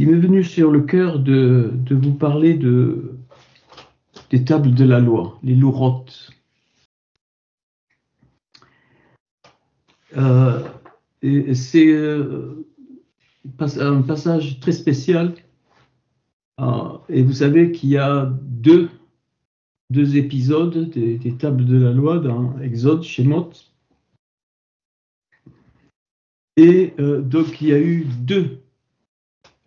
m'est venu sur le cœur de vous parler des tables de la loi, les lourotes. Et c'est un passage très spécial. Et vous savez qu'il y a deux épisodes des tables de la loi dans Exode, Shemot. Et donc il y a eu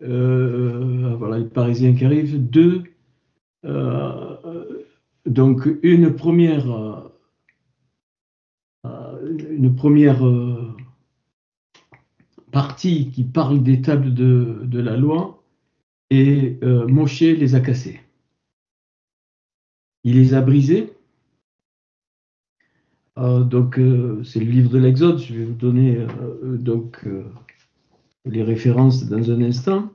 voilà les Parisiens qui arrivent, donc une première partie qui parle des tables de la loi, et Moshe les a cassées. Il les a brisées. Donc c'est le livre de l'Exode, je vais vous donner les références dans un instant.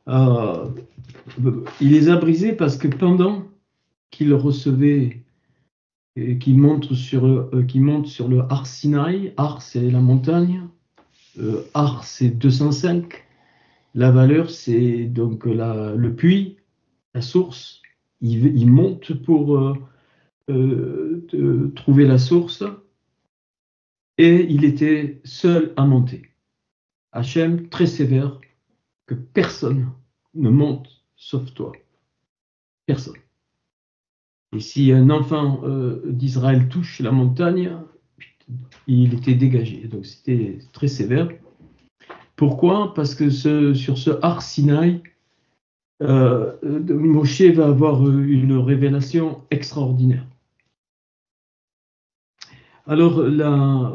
Il les a brisées parce que pendant qu'il recevait, qu'il monte sur le Har Sinaï, Har c'est la montagne, Har c'est 205, la valeur c'est donc le puits, la source. Il monte pour trouver la source, et il était seul à monter. Hachem, très sévère, que personne ne monte sauf toi. Personne. Et si un enfant d'Israël touche la montagne, il était dégagé. Donc c'était très sévère. Pourquoi? Parce que sur ce Har Sinaï, Moshe va avoir une révélation extraordinaire. Alors, la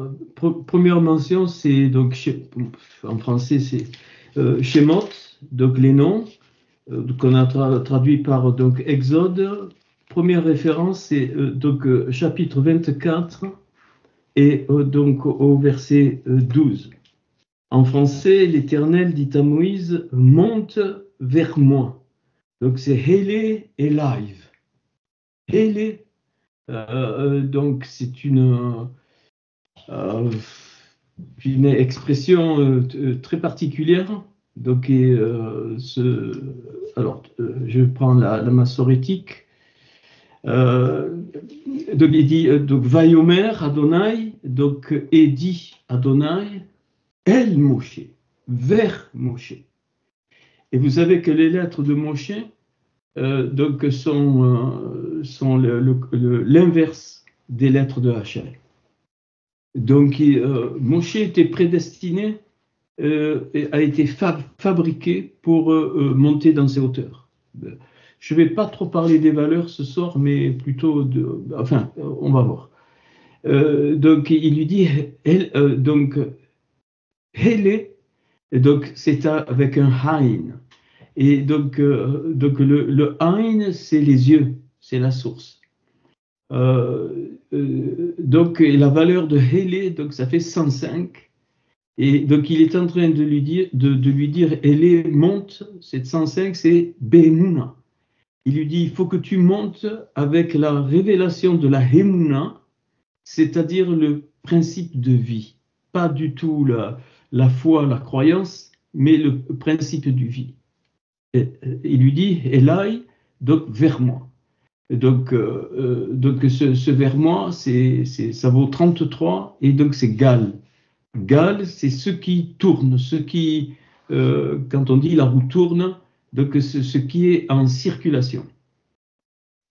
première mention, c'est donc, en français, c'est Shemot, donc les noms, qu'on a traduit par donc, Exode. Première référence, c'est donc chapitre 24 et donc au verset 12. En français, l'Éternel dit à Moïse, monte vers moi. Donc c'est Hele Elive. Hele, donc c'est une expression très particulière. Donc, alors, je prends la massorétique. Donc, il dit donc Vayomer Adonai, donc et dit Adonai, El Moshe, vers Moshe. Et vous savez que les lettres de Moshe donc sont l'inverse des lettres de Hachem. Donc, Moshe était prédestiné, a été fabriqué pour monter dans ces hauteurs. Je ne vais pas trop parler des valeurs ce soir, mais plutôt enfin, on va voir. Donc, il lui dit, donc, Hele, donc c'est avec un Haïn. Et donc le Haïn, c'est les yeux, c'est la source. Donc la valeur de Hele, donc ça fait 105. Et donc il est en train de lui dire, Hele monte, c'est 105, c'est Be'emuna. Il lui dit, il faut que tu montes avec la révélation de la Hemuna, c'est-à-dire le principe de vie. Pas du tout la foi, la croyance, mais le principe de vie. Et, il lui dit, Elai, donc vers moi. Donc ce vers moi, ça vaut 33, et donc c'est Gal. Gal, c'est ce qui tourne, ce qui, quand on dit la roue tourne, donc ce qui est en circulation.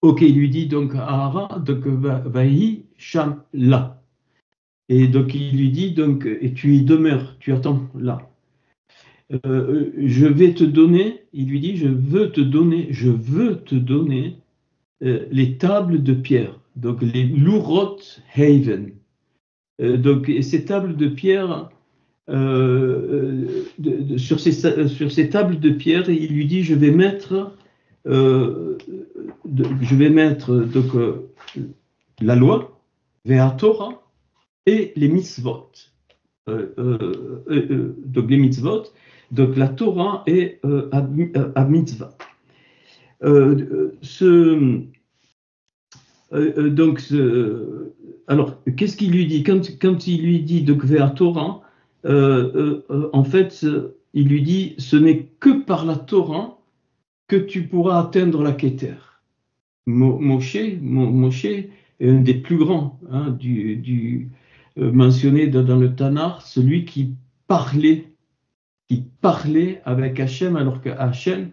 Ok, il lui dit donc Ahara, donc Vahi Sham là. Et donc il lui dit donc, et tu y demeures, tu attends là. Je vais te donner, il lui dit, je veux te donner les tables de pierre, donc les Lurot Haven. Donc ces tables de pierre, sur ces tables de pierre, il lui dit, je vais mettre donc, la loi, Vea Torah, et les mitzvot. Donc les mitzvot, donc la Torah est à mitzvah. Alors, qu'est-ce qu'il lui dit quand il lui dit donc Vea Torah, en fait, il lui dit, ce n'est que par la Torah que tu pourras atteindre la Keter. Moshe est un des plus grands mentionné dans le Tanakh, celui qui parlait avec Hachem, alors que Hachem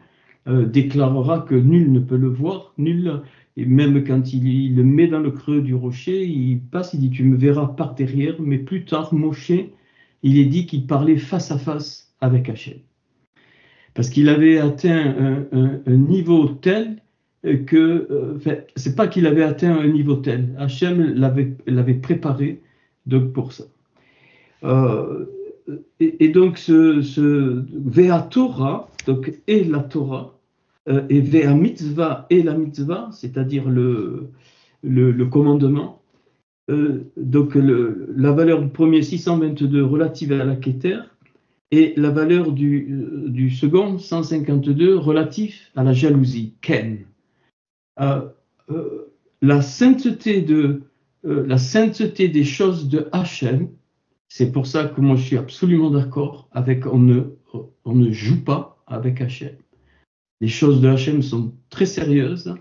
déclarera que nul ne peut le voir, nul, et même quand il le met dans le creux du rocher, il passe, il dit, tu me verras par derrière, mais plus tard, Moshe, il est dit qu'il parlait face à face avec Hachem. Parce qu'il avait atteint un niveau tel que, c'est pas qu'il avait atteint un niveau tel, Hachem l'avait préparé donc pour ça. Et donc ce Vea Torah, donc et la Torah, et Vea Mitzvah et la Mitzvah, c'est-à-dire le commandement, donc la valeur du premier 622 relative à la Keter, et la valeur du second 152 relatif à la jalousie, Ken. La sainteté des choses de Hachem, c'est pour ça que moi je suis absolument d'accord avec on ne joue pas avec Hachem. Les choses de Hachem sont très sérieuses,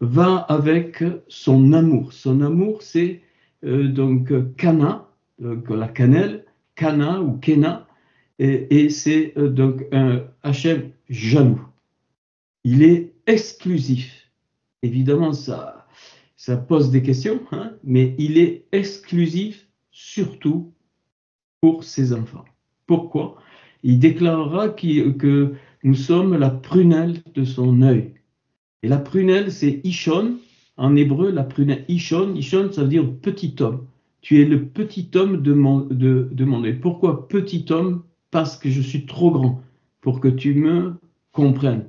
va avec son amour. Son amour, c'est donc Kana, donc la cannelle, Kana ou Kena, et c'est donc un Hachem jaloux. Il est exclusif. Évidemment, ça pose des questions, mais il est exclusif surtout pour ses enfants. Pourquoi? Il déclarera que nous sommes la prunelle de son œil. Et la prunelle, c'est Ishon. En hébreu, la prunelle Ishon. Ishon, ça veut dire petit homme. Tu es le petit homme de mon œil. Pourquoi petit homme? Parce que je suis trop grand pour que tu me comprennes.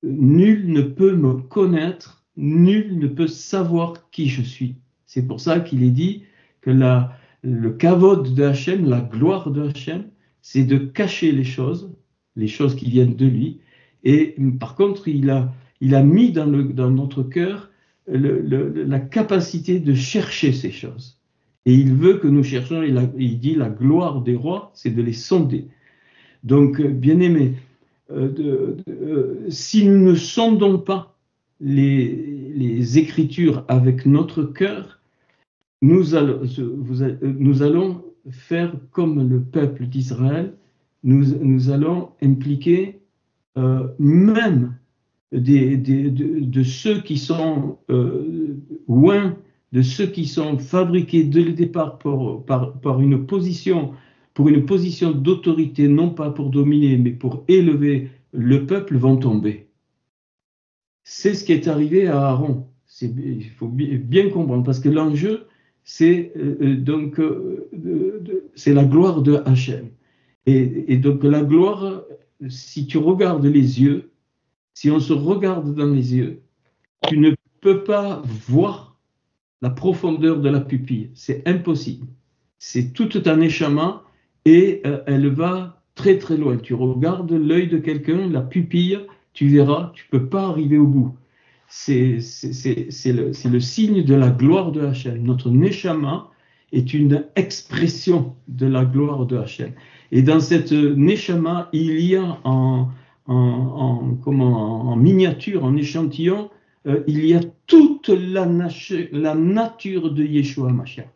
Nul ne peut me connaître, nul ne peut savoir qui je suis. C'est pour ça qu'il est dit que le kavod de Hachem, la gloire de Hachem, c'est de cacher les choses qui viennent de lui. Et par contre, il a mis dans notre cœur la capacité de chercher ces choses. Et il veut que nous cherchions, il dit la gloire des rois, c'est de les sonder. Donc, bien-aimés, si nous ne sondons pas les Écritures avec notre cœur, nous allons faire comme le peuple d'Israël, nous allons impliquer même de ceux qui sont loin, de ceux qui sont fabriqués dès le départ par une position, pour une position d'autorité, non pas pour dominer, mais pour élever le peuple, vont tomber. C'est ce qui est arrivé à Aaron. Il faut bien comprendre, parce que l'enjeu, c'est c'est la gloire de Hachem. Et donc la gloire, si tu regardes les yeux, si on se regarde dans les yeux, tu ne peux pas voir la profondeur de la pupille. C'est impossible. C'est tout un échama et elle va très très loin. Tu regardes l'œil de quelqu'un, la pupille, tu verras, tu ne peux pas arriver au bout. C'est le signe de la gloire de Hachem. Notre neshama est une expression de la gloire de Hachem. Et dans cette neshama, il y a en miniature, en échantillon, il y a toute la nature de Yeshua Mashiach,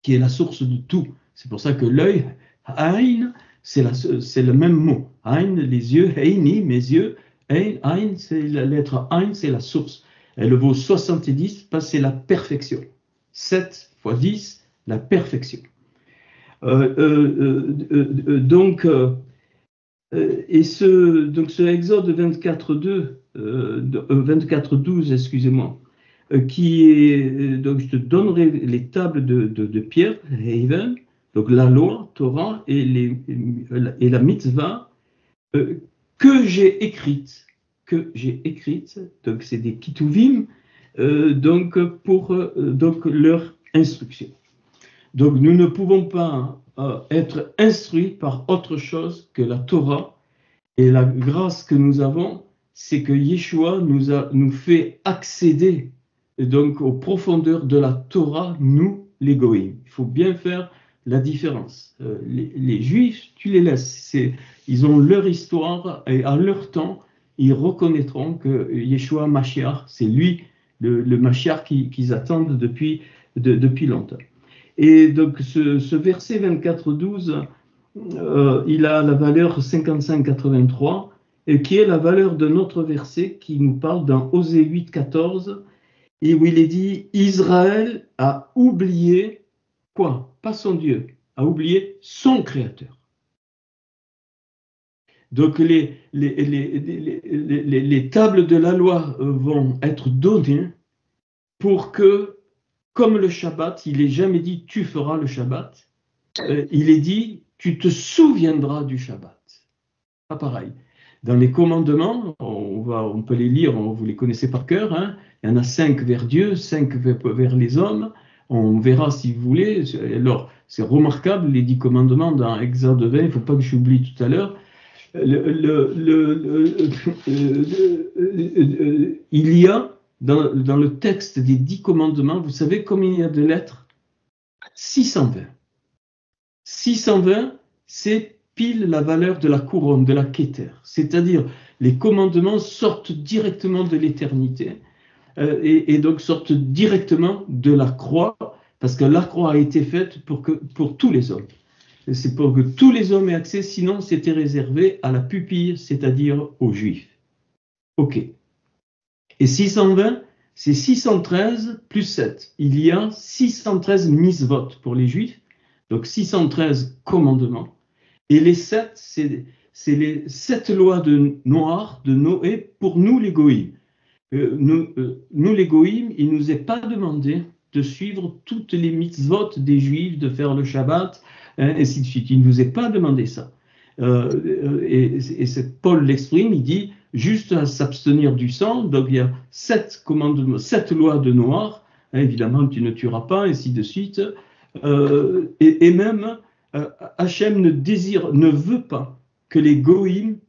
qui est la source de tout. C'est pour ça que l'œil, Aïn, c'est le même mot. Aïn, les yeux, Aïni, mes yeux. Aïn, c'est la lettre Aïn, c'est la source. Elle vaut 70 parce que c'est la perfection. 7 fois 10, la perfection. Donc ce Exode 24:12, excusez-moi, qui est, donc je te donnerai les tables de pierre, Haven, donc la loi, Torah et la mitzvah que j'ai écrite, donc c'est des kituvim, donc pour leur instruction. Donc nous ne pouvons pas être instruits par autre chose que la Torah, et la grâce que nous avons, c'est que Yeshua nous fait accéder donc aux profondeurs de la Torah, nous les goïms. Il faut bien faire la différence. Les Juifs, tu les laisses. Ils ont leur histoire et à leur temps, ils reconnaîtront que Yeshua Mashiach, c'est lui, le Mashiach qu'ils attendent depuis longtemps. Et donc ce verset 24-12, il a la valeur 55-83, et qui est la valeur d'un autre verset qui nous parle dans Osée 8-14, et où il est dit, Israël a oublié quoi? Pas son Dieu, a oublié son Créateur. Donc les tables de la loi vont être données pour que, comme le Shabbat, il n'est jamais dit tu feras le Shabbat, il est dit tu te souviendras du Shabbat. Pas pareil. Dans les commandements, on peut les lire, vous les connaissez par cœur, hein. Il y en a 5 vers Dieu, 5 vers les hommes. On verra si vous voulez. Alors, c'est remarquable, les 10 commandements dans Exode 20, il ne faut pas que j'oublie tout à l'heure. Il y a, dans le texte des 10 commandements, vous savez combien il y a de lettres? 620. 620, c'est pile la valeur de la couronne, de la Keter. C'est-à-dire, les commandements sortent directement de l'éternité et donc sortent directement de la croix, parce que la croix a été faite pour tous les hommes. C'est pour que tous les hommes aient accès, sinon c'était réservé à la pupille, c'est-à-dire aux Juifs. Ok. Et 620, c'est 613 plus 7. Il y a 613 mitzvot pour les Juifs, donc 613 commandements. Et les 7, c'est les 7 lois de Noach, de Noé, pour nous les Goïms. Nous les Goïms, il ne nous est pas demandé de suivre toutes les mitzvot des Juifs, de faire le Shabbat, ainsi de suite. Il ne nous est pas demandé ça. Et Paul l'exprime, il dit juste à s'abstenir du sang. Donc il y a 7 commandements, 7 lois de Noach. Évidemment, tu ne tueras pas, ainsi de suite. Et même Hachem ne veut pas que les Goïms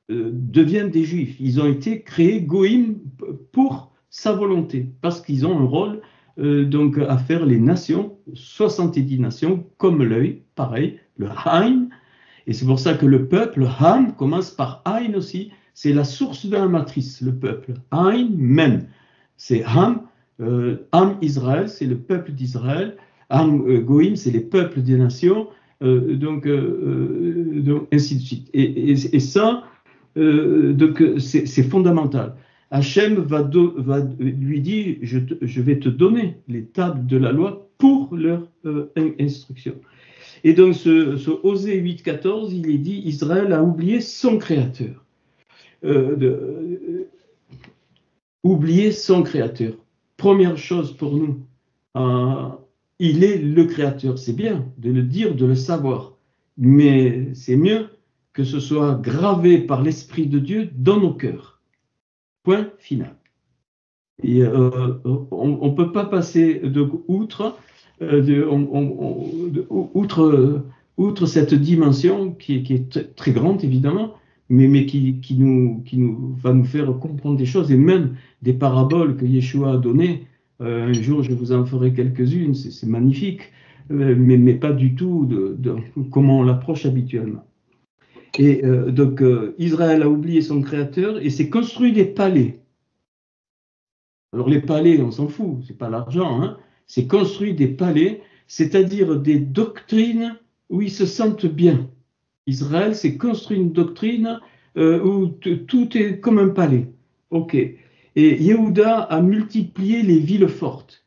deviennent des Juifs. Ils ont été créés Goïms pour sa volonté, parce qu'ils ont un rôle donc à faire les nations, 70 nations, comme l'œil, pareil, le Haïm. Et c'est pour ça que le peuple, le Ham, commence par Haïm aussi. C'est la source de la matrice, le peuple. Haïm, même. C'est Ham, Ham Israël, c'est le peuple d'Israël. Ham Goïm, c'est les peuples des nations. Donc, ainsi de suite. Et ça, donc, c'est fondamental. Hachem va lui dire, je vais te donner les tables de la loi pour leur instruction. Et donc, ce Osée 8-14, il est dit, Israël a oublié son Créateur. Oublier son Créateur. Première chose pour nous, il est le Créateur. C'est bien de le dire, de le savoir, mais c'est mieux que ce soit gravé par l'Esprit de Dieu dans nos cœurs. Point final. Et on ne peut pas passer outre cette dimension qui est très grande, évidemment, mais qui va nous faire comprendre des choses, et même des paraboles que Yeshua a données. Un jour, je vous en ferai quelques-unes, c'est magnifique, mais pas du tout de comment on l'approche habituellement. Et donc, Israël a oublié son Créateur et s'est construit des palais. Alors, les palais, on s'en fout, c'est pas l'argent, hein. C'est construit des palais, c'est-à-dire des doctrines où ils se sentent bien. Israël s'est construit une doctrine où tout est comme un palais. Ok. Et Yehuda a multiplié les villes fortes.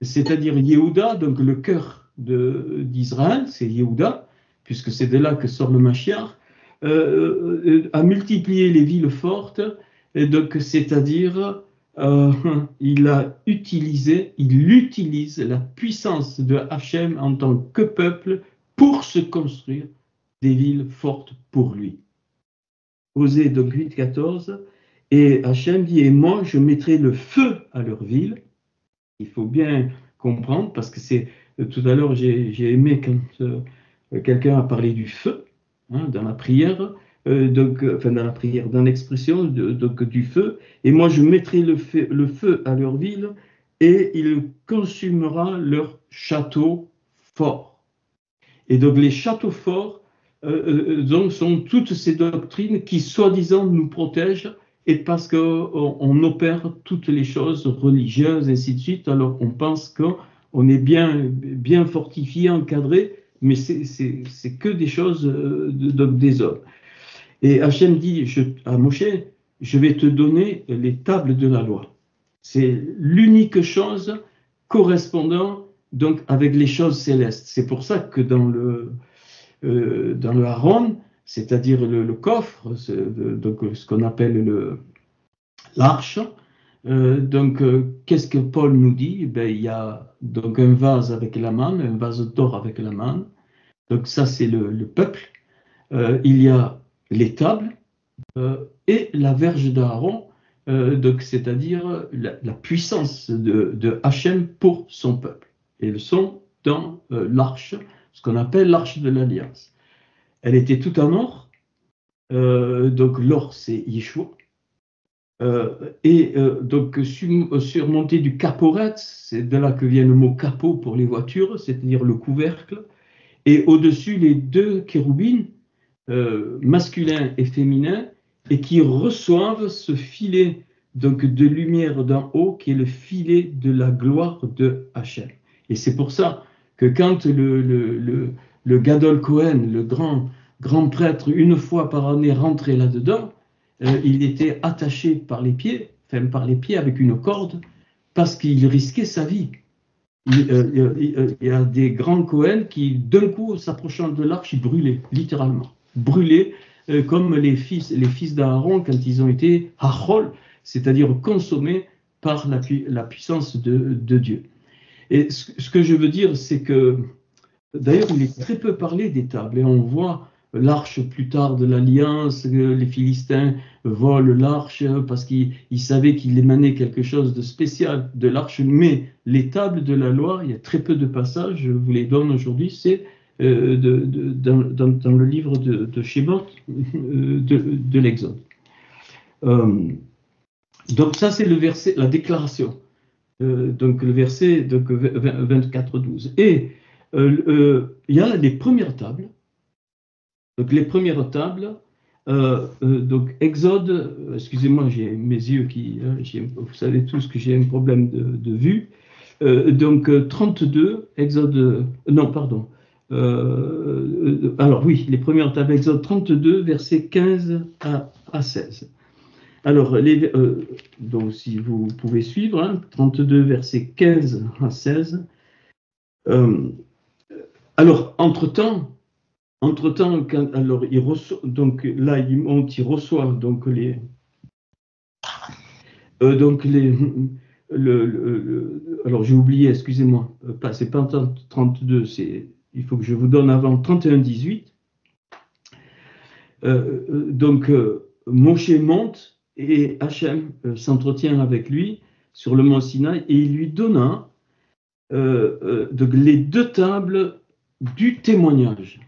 C'est-à-dire Yehuda, donc le cœur d'Israël, c'est Yehuda, puisque c'est de là que sort le Mashiach, a multiplié les villes fortes, et donc c'est-à-dire il utilise la puissance de Hachem en tant que peuple pour se construire des villes fortes pour lui. Osée donc 8-14, et Hachem dit, et moi je mettrai le feu à leur ville. Il faut bien comprendre, parce que c'est tout à l'heure j'ai aimé quand quelqu'un a parlé du feu, hein, dans la prière, dans l'expression du feu, et moi je mettrai le feu à leur ville, et il consumera leur château fort. Et donc les châteaux forts donc, sont toutes ces doctrines qui, soi-disant, nous protègent, et parce qu'on opère toutes les choses religieuses, ainsi de suite, alors on pense qu'on est bien fortifié, encadré, mais c'est que des choses des hommes. Et Hachem dit à Moshe, je vais te donner les tables de la loi. C'est l'unique chose correspondant donc avec les choses célestes. C'est pour ça que dans le Haron, c'est-à-dire le coffre, donc ce qu'on appelle l'arche, qu'est-ce que Paul nous dit? Ben, il y a donc un vase avec la manne, un vase d'or avec la manne. Donc ça, c'est le peuple. Il y a les tables et la verge d'Aaron, donc c'est-à-dire la puissance de Hachem pour son peuple. Et elles sont dans l'arche, ce qu'on appelle l'arche de l'Alliance. Elle était toute en or, donc l'or c'est Yeshua, donc surmontée du caporet, c'est de là que vient le mot capot pour les voitures, c'est-à-dire le couvercle, et au-dessus les deux chérubins, masculin et féminin, et qui reçoivent ce filet donc, de lumière d'en haut, qui est le filet de la gloire de Hachem. Et c'est pour ça que quand le Gadol Cohen, le grand prêtre, une fois par année rentrait là-dedans, il était attaché par les pieds avec une corde, parce qu'il risquait sa vie. Il y a des grands Cohen qui, d'un coup, s'approchant de l'arche, ils brûlaient, littéralement. Brûlés comme les fils d'Aaron quand ils ont été hachol, c'est-à-dire consommés par la puissance de Dieu. Et ce que je veux dire, c'est que, d'ailleurs, il est très peu parlé des tables, et on voit l'arche plus tard de l'Alliance, les Philistins volent l'arche parce qu'ils savaient qu'il émanait quelque chose de spécial de l'arche, mais les tables de la loi, il y a très peu de passages, je vous les donne aujourd'hui, c'est dans le livre de Shemot, de l'Exode. Donc ça c'est le verset, la déclaration, donc le verset 24-12. Et il y a les premières tables. Donc les premières tables, donc Exode, excusez-moi, j'ai mes yeux vous savez tous que j'ai un problème de vue. Donc 32, Exode, non pardon. Alors oui, les premières tables, Exode 32, versets 15 à 16. Alors, donc si vous pouvez suivre, hein, 32, versets 15 à 16. Alors, entre-temps, alors il reçoit, donc là il monte, il reçoit donc alors j'ai oublié, excusez-moi, c'est pas 32, il faut que je vous donne avant 31-18. Donc Moshe monte et Hachem s'entretient avec lui sur le mont Sinaï et il lui donna donc les deux tables du témoignage.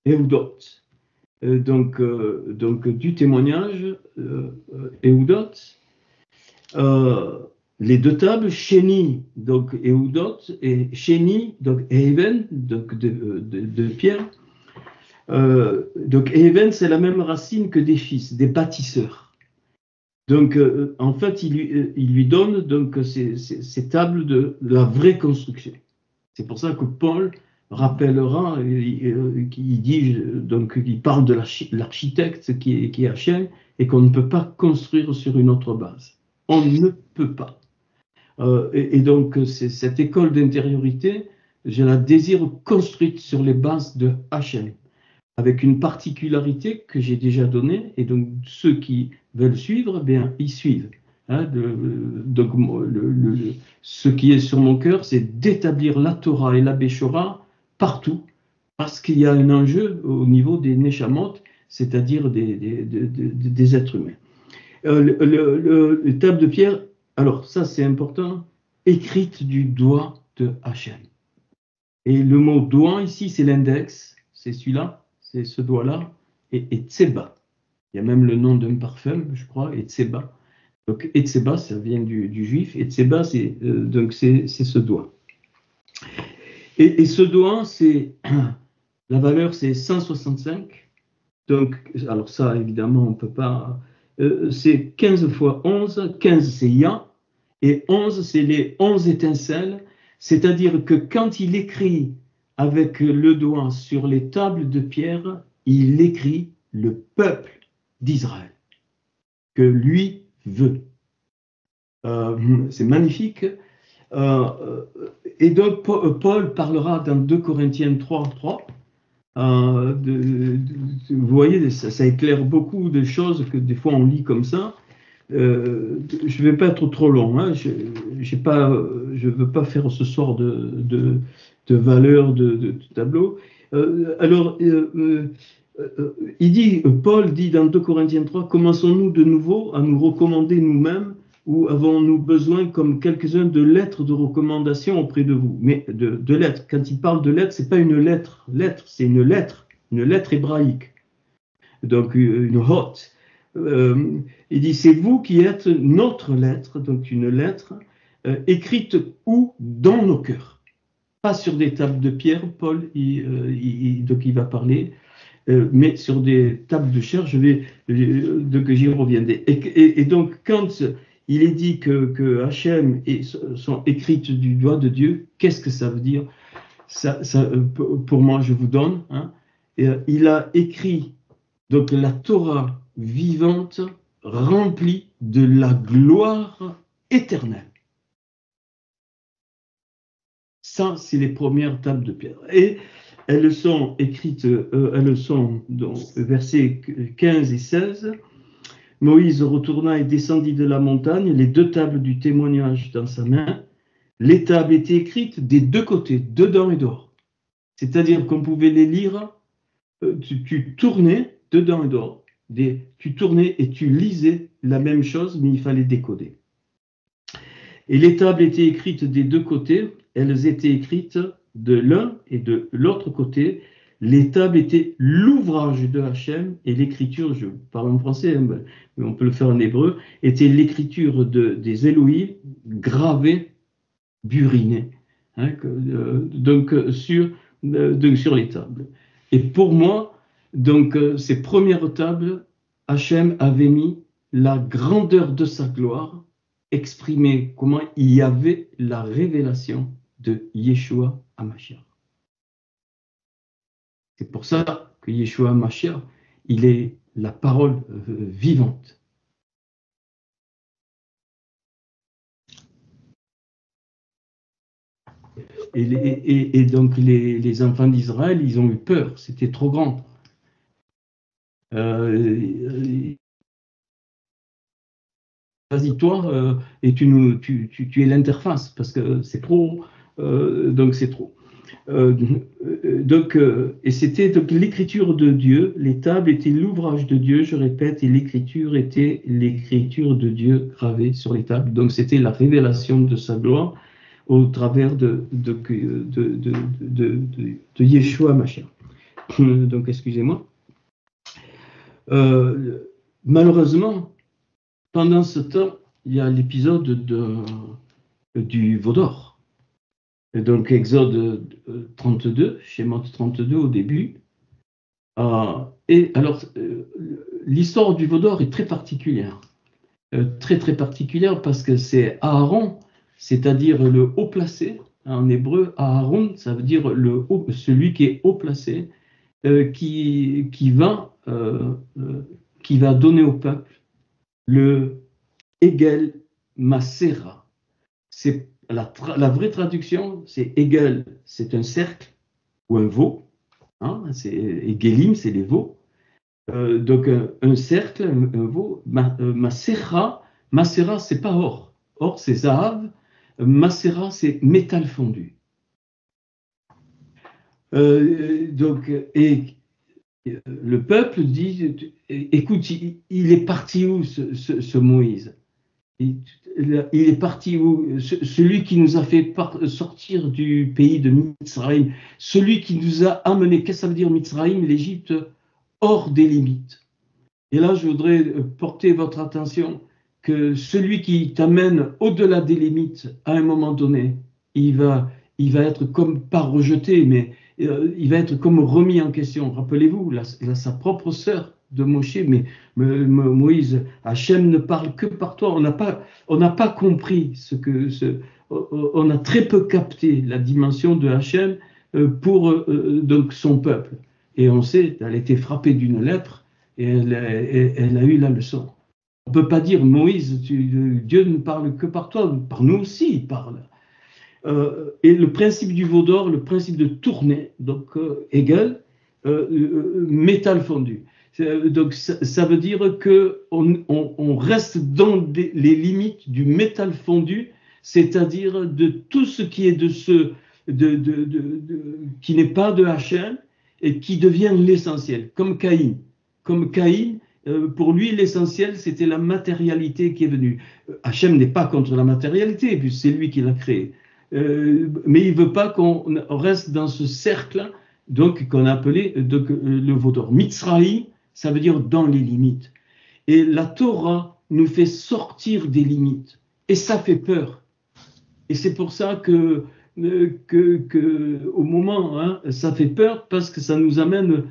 Eudot. Donc du témoignage, Eudot, les deux tables, Sheni, donc Eudot, et Sheni, donc Even, donc de pierre. Donc Even, c'est la même racine que des fils, des bâtisseurs. Donc en fait, il lui donne donc ces tables de la vraie construction. C'est pour ça que Paul rappellera, il dit, donc il parle de l'architecte qui est Hachem et qu'on ne peut pas construire sur une autre base. On ne peut pas. Et donc cette école d'intériorité, je la désire construite sur les bases de Hachem, avec une particularité que j'ai déjà donnée, et donc ceux qui veulent suivre, bien ils suivent. Hein, donc ce qui est sur mon cœur, c'est d'établir la Torah et la Béchora partout, parce qu'il y a un enjeu au niveau des Neshamot, c'est-à-dire des êtres humains. Les tables de pierre, alors ça c'est important, écrite du doigt de Hachem. Et le mot doigt ici, c'est l'index, c'est celui-là, c'est ce doigt-là, et Tseba. Il y a même le nom d'un parfum, je crois, et Tseba. Donc Tseba, ça vient du juif, et Tseba, c'est ce doigt. Et ce doigt, c'est la valeur c'est 165. Donc, alors ça, évidemment, on ne peut pas. C'est 15 fois 11. 15, c'est Ya. Et 11, c'est les 11 étincelles. C'est-à-dire que quand il écrit avec le doigt sur les tables de pierre, il écrit le peuple d'Israël que lui veut. C'est magnifique. Et donc, Paul parlera dans 2 Corinthiens 3. Vous voyez, ça éclaire beaucoup de choses que des fois on lit comme ça. Je ne vais pas être trop long. Hein. Je ne veux pas faire ce soir de valeur de tableau. Paul dit dans 2 Corinthiens 3, commençons-nous de nouveau à nous recommander nous-mêmes ou avons-nous besoin, comme quelques-uns, de lettres de recommandation auprès de vous? Mais de lettres, quand il parle de lettres, ce n'est pas une lettre, c'est une lettre hébraïque, donc une hotte. Il dit, c'est vous qui êtes notre lettre, donc une lettre écrite où? Dans nos cœurs. Pas sur des tables de pierre, Paul, donc il va parler, mais sur des tables de chair, que j'y reviendrai. Et donc, quand il est dit que Hachem sont écrites du doigt de Dieu, qu'est-ce que ça veut dire? Pour moi, je vous donne. Hein, il a écrit donc la Torah vivante, remplie de la gloire éternelle. Ça, c'est les premières tables de pierre. Et elles sont écrites, elles sont dans versets 15 et 16. Moïse retourna et descendit de la montagne, les 2 tables du témoignage dans sa main. Les tables étaient écrites des 2 côtés, dedans et dehors. C'est-à-dire qu'on pouvait les lire, tu tournais dedans et dehors. Tu tournais et tu lisais la même chose, mais il fallait décoder. Et les tables étaient écrites des 2 côtés, elles étaient écrites de l'un et de l'autre côté. Les tables étaient l'ouvrage de Hachem et l'écriture, je parle en français, mais on peut le faire en hébreu, était l'écriture des Elohim gravée, burinée, hein, donc sur les tables. Et pour moi, donc ces premières tables, Hachem avait mis la grandeur de sa gloire, exprimée comment il y avait la révélation de Yeshua HaMashiach. C'est pour ça que Yeshua HaMashiach, il est la parole vivante. Et donc les enfants d'Israël, ils ont eu peur, c'était trop grand. Vas-y toi, et tu es l'interface, parce que c'est trop, donc c'est trop. Et c'était donc l'écriture de Dieu, les tables étaient l'ouvrage de Dieu, je répète, et l'écriture était l'écriture de Dieu gravée sur les tables. Donc c'était la révélation de sa gloire au travers de Yeshua HaMashiach. Donc excusez-moi. Malheureusement, pendant ce temps, il y a l'épisode du veau d'or. Donc Exode 32, Shemot 32 au début. Et alors, l'histoire du veau d'or est très particulière. Très très particulière parce que c'est Aaron, c'est-à-dire le haut placé. En hébreu, Aaron, ça veut dire celui qui est haut placé, qui va donner au peuple le Egel Masera. C'est la vraie traduction, c'est Egel, c'est un cercle ou un veau. Hein, Egelim, c'est les veaux. Donc un cercle, un veau. Masera, c'est pas or. Or, c'est Zahav. Masera, c'est métal fondu. Et le peuple dit, écoute, il est parti où ce Moïse? Il est parti où? Celui qui nous a fait sortir du pays de Mitzraïm, celui qui nous a amené, qu'est-ce que ça veut dire Mitzraïm? L'Égypte hors des limites. Et là, je voudrais porter votre attention que celui qui t'amène au-delà des limites, à un moment donné, il va être comme pas rejeté, mais il va être comme remis en question. Rappelez-vous, sa propre sœur de Moshe, mais Moïse, Hachem ne parle que par toi. On n'a pas compris on a très peu capté la dimension de Hachem pour donc son peuple. Et on sait, elle a été frappée d'une lèpre et elle a eu la leçon. On ne peut pas dire, Moïse, Dieu ne parle que par toi, par nous aussi il parle. Et le principe du veau d'or, le principe de tourner, donc égal, métal fondu. Donc ça veut dire qu'on reste dans les limites du métal fondu, c'est-à-dire de tout ce qui est qui n'est pas de Hachem et qui devient l'essentiel, comme Caïn. Comme Caïn, pour lui, l'essentiel, c'était la matérialité qui est venue. Hachem n'est pas contre la matérialité, puisque c'est lui qui l'a créée. Mais il ne veut pas qu'on reste dans ce cercle donc, qu'on a appelé le veau d'or. Mitzraï, ça veut dire dans les limites. Et la Torah nous fait sortir des limites. Et ça fait peur. Et c'est pour ça que au moment, hein, ça fait peur parce que ça nous amène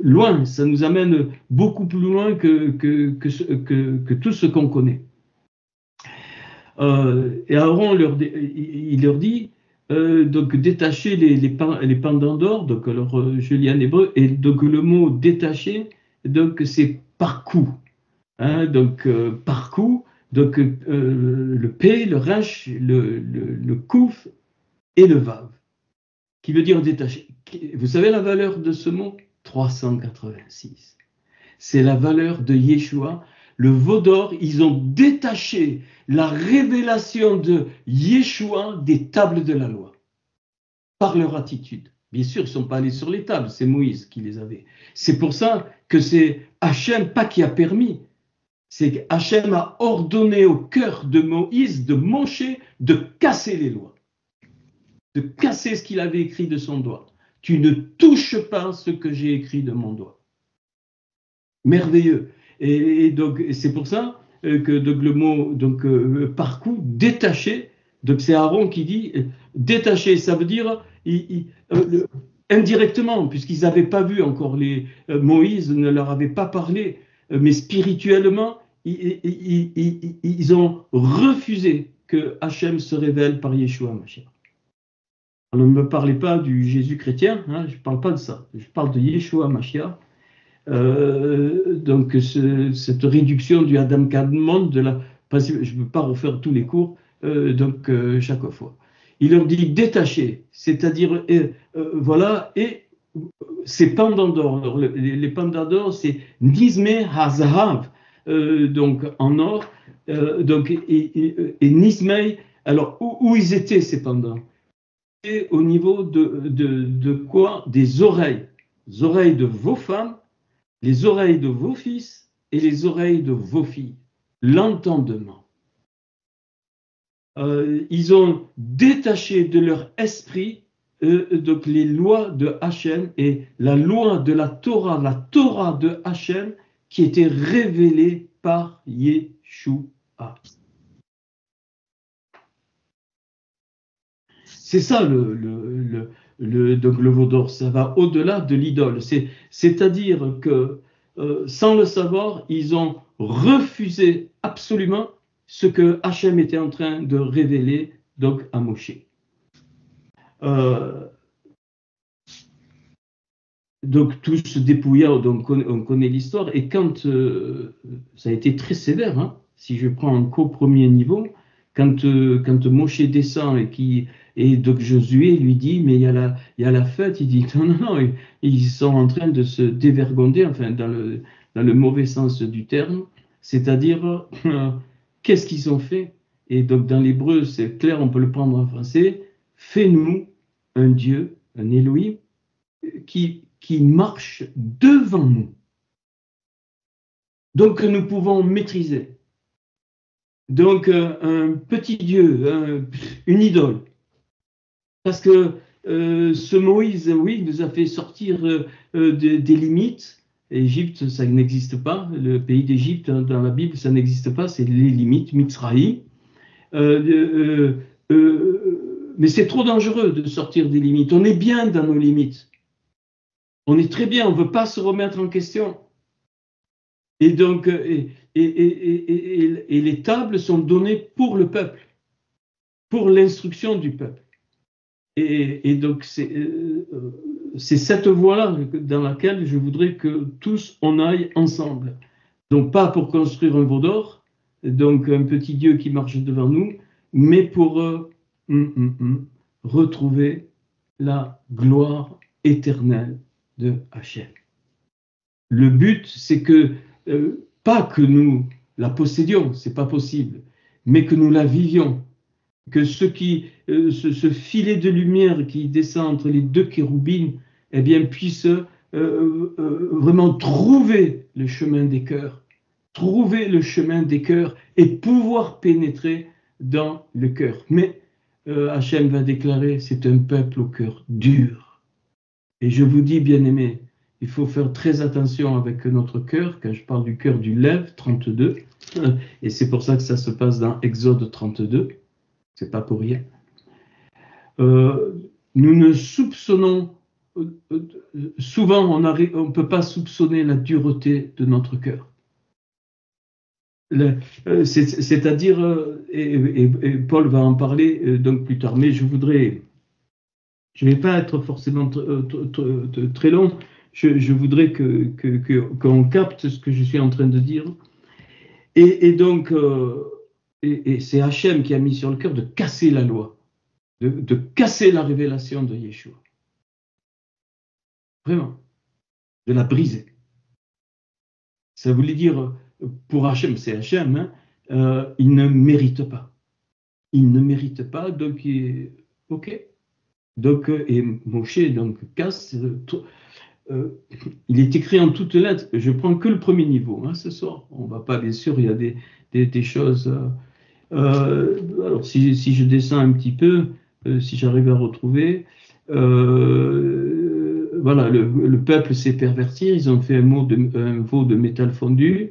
loin, ça nous amène beaucoup plus loin que tout ce qu'on connaît. Et Aaron il leur dit donc détacher les pendants d'or, donc alors je lis en hébreu, et donc le mot détacher, donc c'est par coup, hein, donc par coup, donc le P, le Resh, le Kouf et le Vav, qui veut dire détacher. Vous savez la valeur de ce mot? 386. C'est la valeur de Yeshua. Le veau d'or, ils ont détaché la révélation de Yeshua des tables de la loi par leur attitude. Bien sûr, ils ne sont pas allés sur les tables, c'est Moïse qui les avait. C'est pour ça que c'est Hachem, pas qui a permis, c'est qu'Hachem a ordonné au cœur de Moïse, de Moshe, de casser les lois, de casser ce qu'il avait écrit de son doigt. Tu ne touches pas ce que j'ai écrit de mon doigt. Merveilleux. Et donc, c'est pour ça que donc, le mot par coup, détaché, donc c'est Aaron qui dit détaché, ça veut dire indirectement, puisqu'ils n'avaient pas vu encore Moïse ne leur avait pas parlé, mais spirituellement, ils ont refusé que Hachem se révèle par Yeshua Mashiach. Alors, ne me parlez pas du Jésus chrétien, hein, je ne parle pas de ça, je parle de Yeshua Mashiach. Donc cette réduction du Adam Kadmon, je ne peux pas refaire tous les cours chaque fois. Il leur dit détacher, c'est-à-dire voilà, et ces pendants d'or, les pendants d'or, c'est Nizme Hazahav, donc en or, et Nizme, alors où ils étaient ces pendants? Et au niveau de quoi? Des oreilles de vos femmes, les oreilles de vos fils et les oreilles de vos filles, l'entendement. Ils ont détaché de leur esprit donc les lois de Hachem et la loi de la Torah de Hachem qui était révélée par Yeshua. C'est ça donc le veau d'or, ça va au-delà de l'idole. C'est-à-dire que sans le savoir, ils ont refusé absolument ce que Hachem était en train de révéler donc à Moshe. Donc tout se dépouilla, donc on connaît l'histoire, et quand ça a été très sévère, hein, si je prends qu'au premier niveau, quand Moshe descend et donc Josué lui dit mais il y a la fête, il dit non, ils sont en train de se dévergonder, enfin dans le mauvais sens du terme, c'est-à-dire qu'est-ce qu'ils ont fait? Et donc dans l'hébreu c'est clair, on peut le prendre en français, fais-nous un Dieu, un Elohim qui marche devant nous, donc que nous pouvons maîtriser. Donc un petit Dieu, une idole. Parce que ce Moïse, oui, nous a fait sortir des limites. Égypte, ça n'existe pas. Le pays d'Égypte, dans la Bible, ça n'existe pas. C'est les limites, Mitzraï. mais c'est trop dangereux de sortir des limites. On est bien dans nos limites. On est très bien, on ne veut pas se remettre en question. Et donc, les tables sont données pour le peuple, pour l'instruction du peuple. Et donc, c'est cette voie-là dans laquelle je voudrais que tous on aille ensemble. Donc, pas pour construire un veau d'or, donc un petit Dieu qui marche devant nous, mais pour retrouver la gloire éternelle de Hachem. Le but, c'est que, pas que nous la possédions, c'est pas possible, mais que nous la vivions. Que ce filet de lumière qui descend entre les deux chérubins, eh bien, puisse vraiment trouver le chemin des cœurs, et pouvoir pénétrer dans le cœur. Mais Hachem va déclarer, c'est un peuple au cœur dur. Et je vous dis, bien-aimés, il faut faire très attention avec notre cœur, quand je parle du cœur du Lève, 32, et c'est pour ça que ça se passe dans Exode 32, c'est pas pour rien. Nous ne soupçonnons, souvent on ne peut pas soupçonner la dureté de notre cœur. C'est-à-dire, et Paul va en parler donc plus tard, mais je ne vais pas être forcément très long, je voudrais qu'on capte ce que je suis en train de dire. Et donc, c'est Hachem qui a mis sur le cœur de casser la loi, de casser la révélation de Yeshua. Vraiment, de la briser. Ça voulait dire, pour Hachem, c'est Hachem, il ne mérite pas. Il ne mérite pas, donc, ok. Donc, et Moshe, donc, casse. Il est écrit en toutes lettres. Je prends que le premier niveau ce soir. On va pas, bien sûr, il y a des choses. Alors, si je descends un petit peu, si j'arrive à retrouver, voilà, le peuple s'est perverti. Ils ont fait un veau de métal fondu.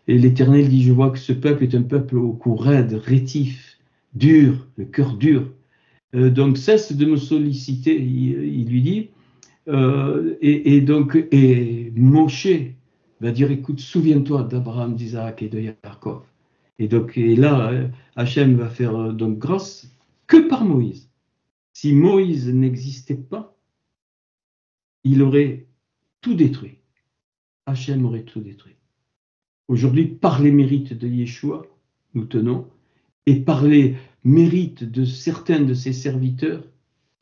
Et l'Éternel dit, je vois que ce peuple est un peuple au cou raide, rétif, dur, le cœur dur. Donc cesse de me solliciter, il lui dit. Et Moshe va dire, écoute, souviens-toi d'Abraham, d'Isaac et de Jacob. Et là, Hachem va faire donc grâce que par Moïse. Si Moïse n'existait pas, il aurait tout détruit. Hachem aurait tout détruit. Aujourd'hui, par les mérites de Yeshua, nous tenons, et par les mérites de certains de ses serviteurs,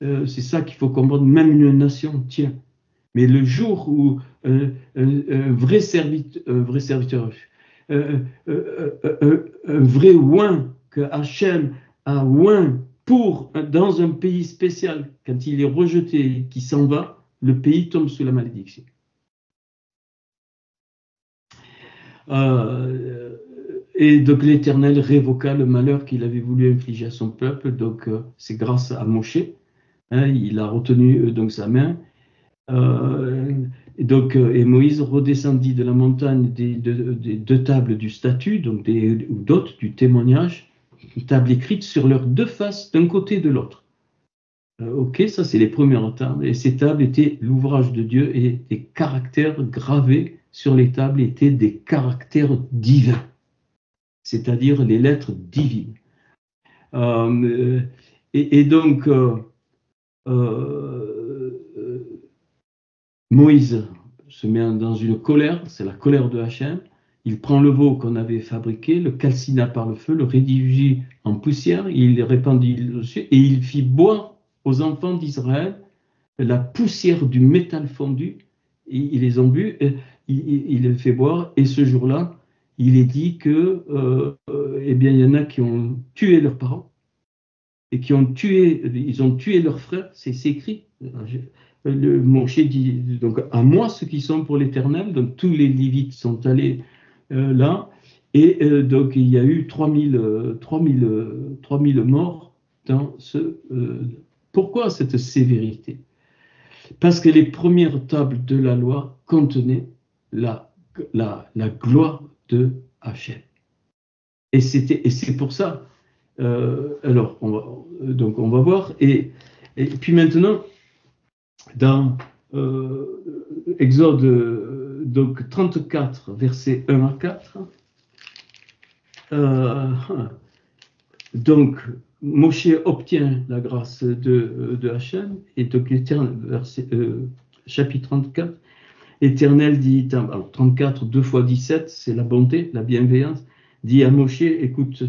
c'est ça qu'il faut comprendre, même une nation tient. Mais le jour où un vrai serviteur, un vrai oint que Hachem a oint dans un pays spécial, quand il est rejeté, qui s'en va, le pays tombe sous la malédiction. Et donc l'Éternel révoqua le malheur qu'il avait voulu infliger à son peuple. Donc c'est grâce à Moshe, il a retenu donc sa main. Et Moïse redescendit de la montagne des deux tables du statut, donc ou d'autres du témoignage, une table écrite sur leurs deux faces, d'un côté et de l'autre. Ok, ça c'est les premières tables. Et ces tables étaient l'ouvrage de Dieu, et des caractères gravés sur les tables étaient des caractères divins, c'est-à-dire les lettres divines. Donc, Moïse se met dans une colère, c'est la colère de Hachem. Il prend le veau qu'on avait fabriqué, le calcina par le feu, le rédigit en poussière, il le répandit dessus, et il fit boire aux enfants d'Israël la poussière du métal fondu. Ils les ont bu, il les fait boire, et ce jour-là, il est dit que, il y en a qui ont tué leurs parents, et ils ont tué leurs frères, c'est écrit. Moshe dit, donc, à moi ceux qui sont pour l'Éternel, donc tous les Lévites sont allés là, et donc il y a eu 3000 morts dans ce... pourquoi cette sévérité? Parce que les premières tables de la loi contenaient la gloire de Hachem. Et c'est pour ça Alors, on va voir. Et puis maintenant, dans Exode donc 34, versets 1 à 4, donc Moshe obtient la grâce de Hachem, et donc chapitre 34, l'Éternel dit, alors 34, 2 fois 17, c'est la bonté, la bienveillance, dit à Moshe, écoute,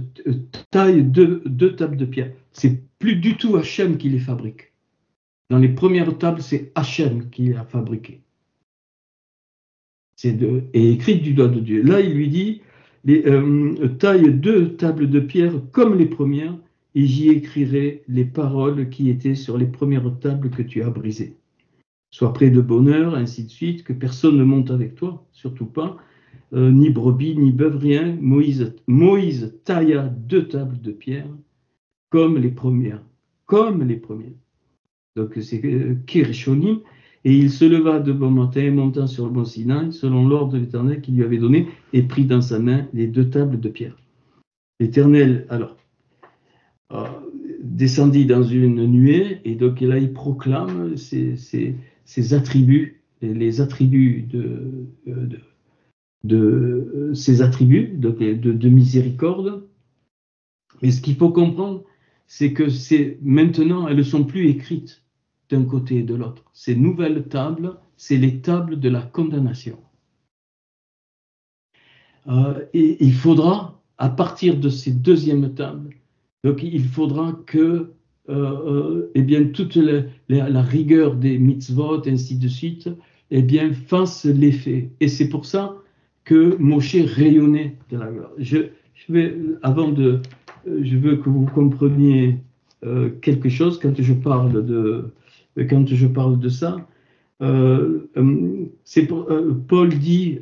taille deux tables de pierre. C'est plus du tout Hachem qui les fabrique. Dans les premières tables, c'est Hachem qui les a fabriquées. Et écrit du doigt de Dieu. Là, il lui dit, taille 2 tables de pierre comme les premières, et j'y écrirai les paroles qui étaient sur les premières tables que tu as brisées. Sois près de bonheur, ainsi de suite, que personne ne monte avec toi, surtout pas, ni brebis, ni bœuf, rien. Moïse tailla 2 tables de pierre comme les premières. Donc c'est Kirshonim, et il se leva de bon matin et monta sur le mont Sinaï, selon l'ordre de l'Éternel qu'il lui avait donné, et prit dans sa main les 2 tables de pierre. L'Éternel, alors, descendit dans une nuée, et donc là il proclame ses attributs, les attributs ses attributs de miséricorde. Mais ce qu'il faut comprendre, c'est que maintenant, elles ne sont plus écrites d'un côté et de l'autre. Ces nouvelles tables, c'est les tables de la condamnation. Et il faudra, à partir de ces deuxièmes tables, donc il faudra que eh bien, toute la rigueur des mitzvot, ainsi de suite, eh bien, fasse l'effet. Et c'est pour ça que Moshe rayonnait de la gloire. Je veux que vous compreniez quelque chose quand je parle de ça. Paul dit,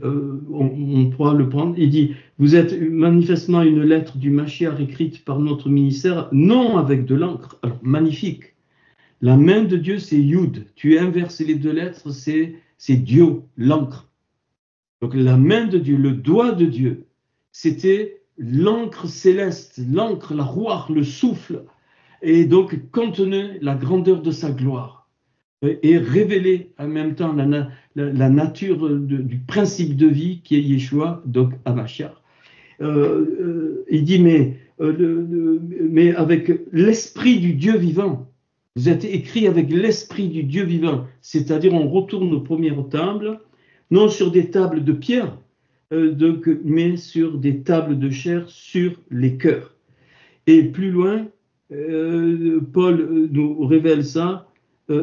on pourra le prendre, il dit, vous êtes manifestement une lettre du Mashiach écrite par notre ministère, non avec de l'encre. Alors, magnifique. La main de Dieu, c'est Yud. Tu inverses les 2 lettres, c'est Dieu, l'encre. Donc, la main de Dieu, le doigt de Dieu, c'était l'encre céleste, l'encre, la ruach, le souffle, et donc contenait la grandeur de sa gloire. Et révéler en même temps la nature du principe de vie qui est Yeshua, donc Hamashiach. Il dit, mais avec l'esprit du Dieu vivant, vous êtes écrit avec l'esprit du Dieu vivant, c'est-à-dire on retourne aux premières tables, non sur des tables de pierre, mais sur des tables de chair, sur les cœurs. Et plus loin, Paul nous révèle ça.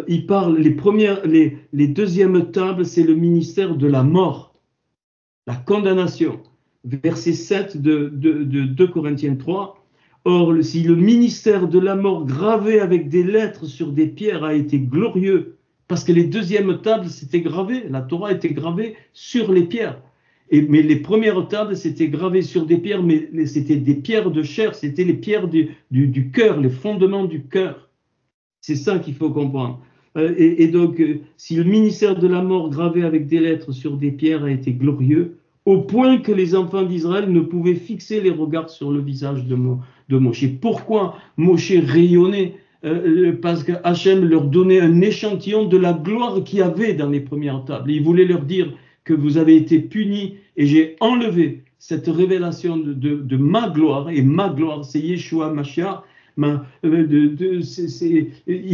Il parle, les deuxièmes tables, c'est le ministère de la mort, la condamnation. Verset 7 de 2 Corinthiens 3. Or, si le ministère de la mort gravé avec des lettres sur des pierres a été glorieux, parce que les deuxièmes tables, c'était gravé, la Torah était gravée sur les pierres. Mais les premières tables, c'était gravé sur des pierres, mais c'était des pierres de chair, c'était les pierres du cœur, les fondements du cœur. C'est ça qu'il faut comprendre. Et donc, si le ministère de la mort gravé avec des lettres sur des pierres a été glorieux, au point que les enfants d'Israël ne pouvaient fixer les regards sur le visage de Moshe. Pourquoi Moshe rayonnait? Parce que Hachem leur donnait un échantillon de la gloire qu'il y avait dans les premières tables. Il voulait leur dire que vous avez été punis et j'ai enlevé cette révélation de ma gloire, et ma gloire, c'est Yeshua Mashiach. Il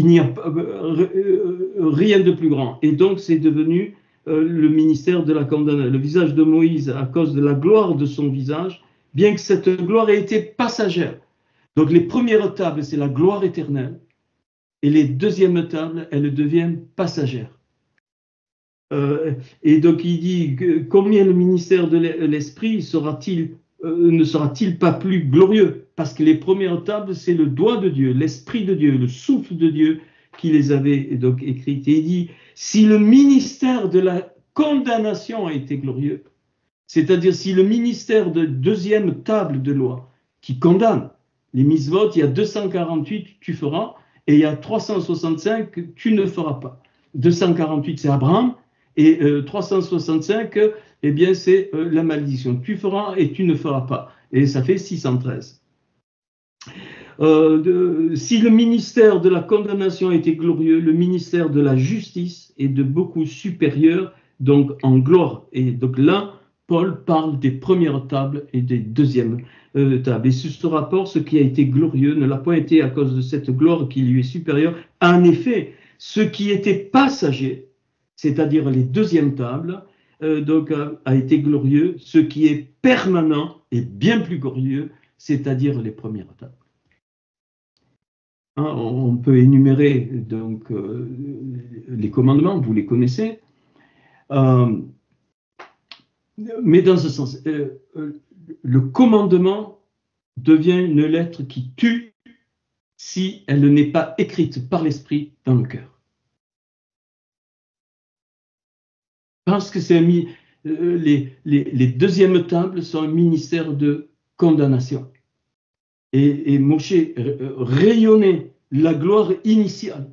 n'y a rien de plus grand. Et donc, c'est devenu le ministère de la condamnation. Le visage de Moïse, à cause de la gloire de son visage, bien que cette gloire ait été passagère. Donc, les premières tables, c'est la gloire éternelle. Et les deuxièmes tables, elles deviennent passagères. Et donc, il dit, combien le ministère de l'Esprit ne sera-t-il pas plus glorieux? Parce que les premières tables, c'est le doigt de Dieu, l'Esprit de Dieu, le souffle de Dieu qui les avait donc écrites. Et il dit, si le ministère de la condamnation a été glorieux, c'est-à-dire si le ministère de deuxième table de loi qui condamne les mitzvot, il y a 248, tu feras, et il y a 365, tu ne feras pas. 248, c'est Abraham, et 365, eh bien, c'est la malédiction. Tu feras et tu ne feras pas. Et ça fait 613. Si le ministère de la condamnation était glorieux, le ministère de la justice est de beaucoup supérieur, donc en gloire. Et donc là, Paul parle des premières tables et des deuxièmes tables. Et sur ce rapport, ce qui a été glorieux ne l'a pas été à cause de cette gloire qui lui est supérieure. En effet, ce qui était passager, c'est-à-dire les deuxièmes tables, donc a été glorieux. Ce qui est permanent est bien plus glorieux, c'est-à-dire les premières tables. Hein, on peut énumérer donc les commandements, vous les connaissez, mais dans ce sens, le commandement devient une lettre qui tue si elle n'est pas écrite par l'esprit dans le cœur. Parce que les deuxièmes tables sont un ministère de condamnation. Et Moshe rayonnait la gloire initiale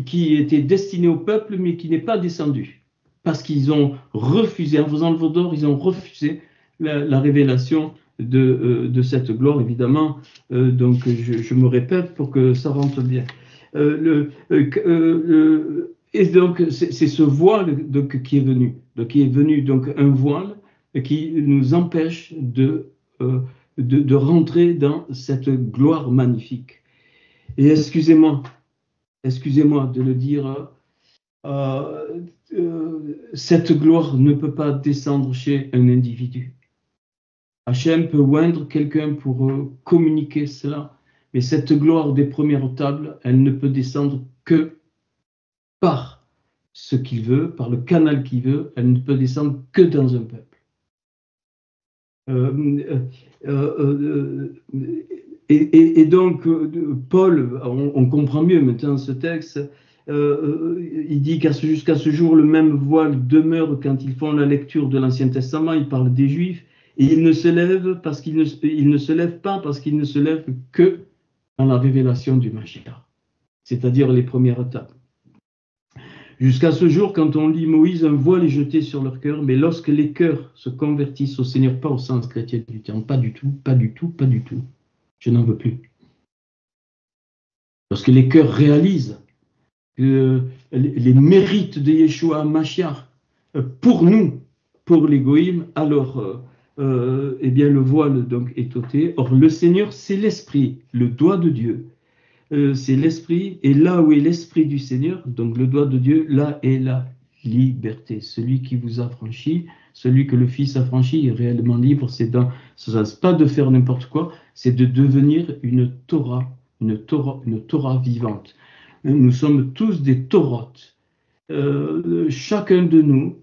qui était destinée au peuple, mais qui n'est pas descendue. Parce qu'ils ont refusé, en faisant le veau d'or, ils ont refusé la révélation de cette gloire, évidemment. Donc, je me répète pour que ça rentre bien. Et donc, c'est ce voile donc, qui est venu. Donc, qui est venu, donc, un voile qui nous empêche de rentrer dans cette gloire magnifique. Et excusez-moi de le dire, cette gloire ne peut pas descendre chez un individu. Hachem peut oindre quelqu'un pour communiquer cela, mais cette gloire des premières tables, elle ne peut descendre que par ce qu'il veut, par le canal qu'il veut, elle ne peut descendre que dans un peuple. Et donc, Paul, on comprend mieux maintenant ce texte, il dit jusqu'à ce jour, le même voile demeure quand ils font la lecture de l'Ancien Testament, il parle des Juifs, et il ne se lève pas parce qu'il ne se lève que dans la révélation du Mashiach, c'est-à-dire les premières étapes. Jusqu'à ce jour, quand on lit Moïse, un voile est jeté sur leur cœur, mais lorsque les cœurs se convertissent au Seigneur, pas au sens chrétien du terme, pas du tout, je n'en veux plus. Lorsque les cœurs réalisent les mérites de Yeshua Mashiach pour nous, pour les Goïms, alors eh bien, le voile donc, est ôté. Or, le Seigneur, c'est l'Esprit, le doigt de Dieu. C'est l'Esprit, et là où est l'Esprit du Seigneur, donc le doigt de Dieu, là est la liberté. Celui qui vous a franchi, celui que le Fils a franchi est réellement libre. C'est pas de faire n'importe quoi, c'est de devenir une Torah vivante. Nous sommes tous des Torotes. Chacun de nous,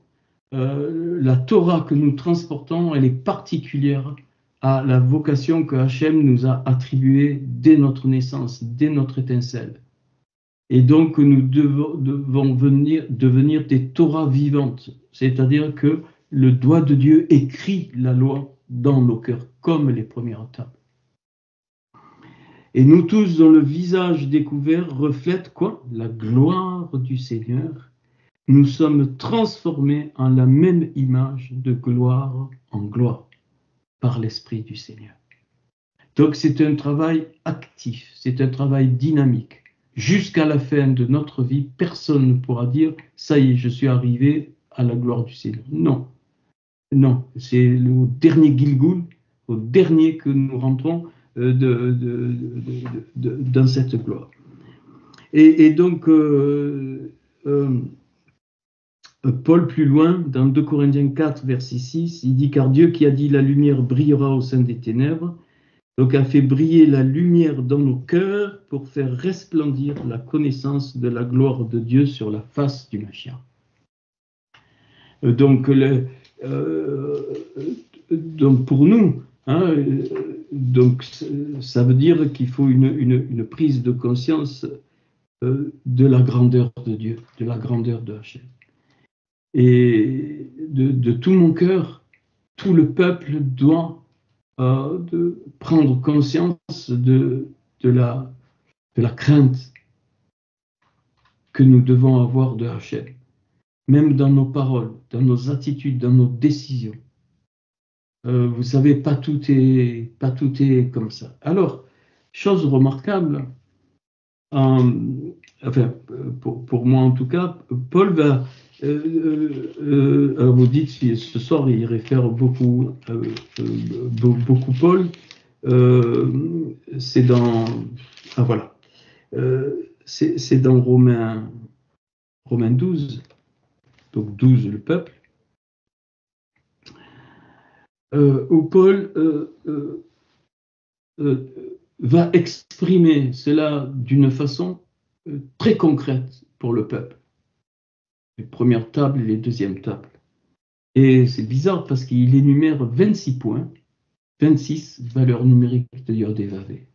la Torah que nous transportons, elle est particulière à la vocation que Hachem nous a attribuée dès notre naissance, dès notre étincelle. Et donc, nous devons devenir des Torahs vivantes, c'est-à-dire que le doigt de Dieu écrit la loi dans nos cœurs, comme les premières tables. Et nous tous, dont le visage découvert reflète quoi? La gloire du Seigneur. Nous sommes transformés en la même image de gloire en gloire par l'Esprit du Seigneur. Donc c'est un travail actif, c'est un travail dynamique. Jusqu'à la fin de notre vie, personne ne pourra dire « ça y est, je suis arrivé à la gloire du Seigneur ». Non, non, c'est le dernier Gilgul, au dernier que nous rentrons dans cette gloire. Et donc, Paul, plus loin, dans 2 Corinthiens 4, verset 6, il dit « Car Dieu qui a dit « La lumière brillera au sein des ténèbres », donc a fait briller la lumière dans nos cœurs pour faire resplendir la connaissance de la gloire de Dieu sur la face du Mashiach. » Donc pour nous, hein, donc ça veut dire qu'il faut une prise de conscience de la grandeur de Dieu, de la grandeur de Hachem. Et de tout mon cœur, tout le peuple doit de prendre conscience de la crainte que nous devons avoir de Hachem, même dans nos paroles, dans nos attitudes, dans nos décisions. Vous savez, pas tout est comme ça. Alors, chose remarquable, enfin, pour moi en tout cas, Paul va, vous dites ce soir, il réfère beaucoup, beaucoup Paul, c'est dans, ah voilà, c'est dans Romains 12, donc 12 le peuple, où Paul va exprimer cela d'une façon très concrète pour le peuple. Les premières tables et les deuxièmes tables. Et c'est bizarre parce qu'il énumère 26 points, 26 valeurs numériques de Yod et Vavé.